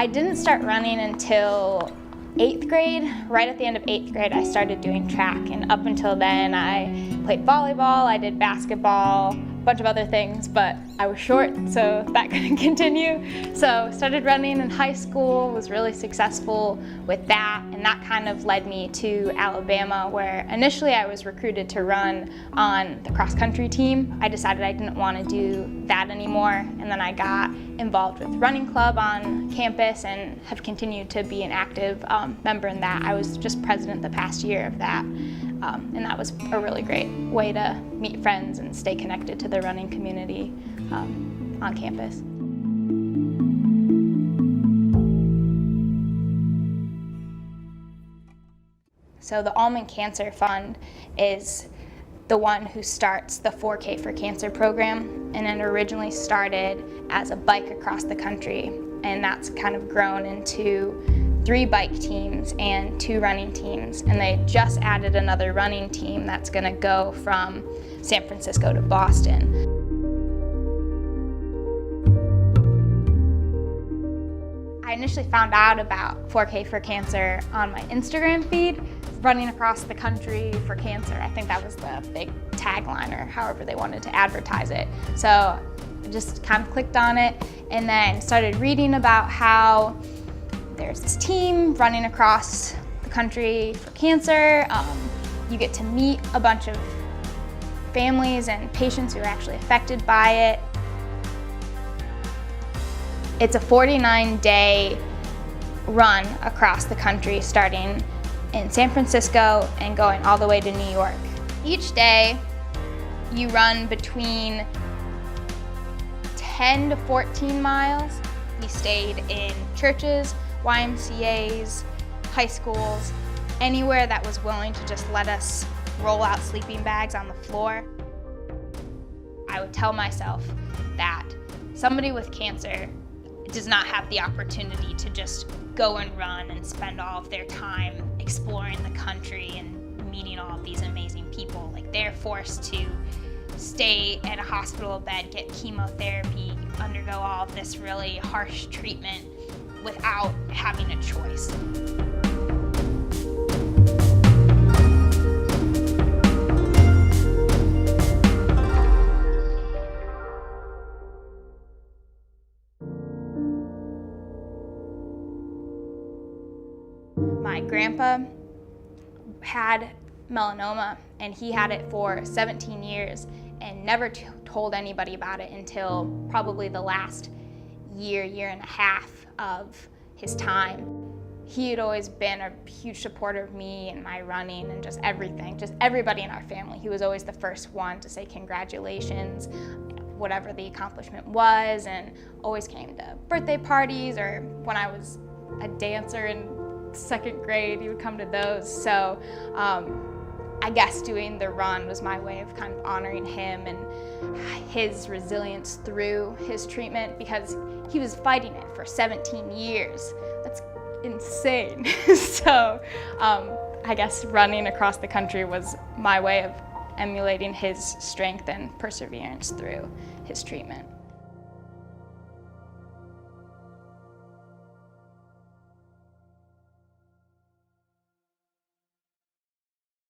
I didn't start running until 8th grade. Right at the end of 8th grade, I started doing track, and up until then, I played volleyball, I did basketball, a bunch of other things, but I was short, so that couldn't continue. So started running in high school, was really successful with that, and that kind of led me to Alabama, where initially I was recruited to run on the cross-country team. I decided I didn't want to do that anymore, and then I got involved with running club on campus and have continued to be an active member in that. I was just president the past year of that, and that was a really great way to meet friends and stay connected to the running community on campus. So the Almond Cancer Fund is the one who starts the 4K for Cancer program, and it originally started as a bike across the country, and that's kind of grown into 3 bike teams and 2 running teams, and they just added another running team that's going to go from San Francisco to Boston. I initially found out about 4K for Cancer on my Instagram feed, running across the country for cancer. I think that was the big tagline, or however they wanted to advertise it. So I just kind of clicked on it and then started reading about how there's this team running across the country for cancer. You get to meet a bunch of families and patients who are actually affected by it. It's a 49-day run across the country, starting in San Francisco and going all the way to New York. Each day, you run between 10 to 14 miles. We stayed in churches, YMCAs, high schools, anywhere that was willing to just let us roll out sleeping bags on the floor. I would tell myself that somebody with cancer does not have the opportunity to just go and run and spend all of their time exploring the country and meeting all of these amazing people. Like, they're forced to stay at a hospital bed, get chemotherapy, undergo all of this really harsh treatment without having a choice. My grandpa had melanoma, and he had it for 17 years and never told anybody about it until probably the last year and a half of his time. He had always been a huge supporter of me and my running and just everything, just everybody in our family. He was always the first one to say congratulations, whatever the accomplishment was, and always came to birthday parties, or when I was a dancer in 2nd grade, he would come to those. So I guess doing the run was my way of kind of honoring him and his resilience through his treatment, because he was fighting it for 17 years. That's insane. So I guess running across the country was my way of emulating his strength and perseverance through his treatment.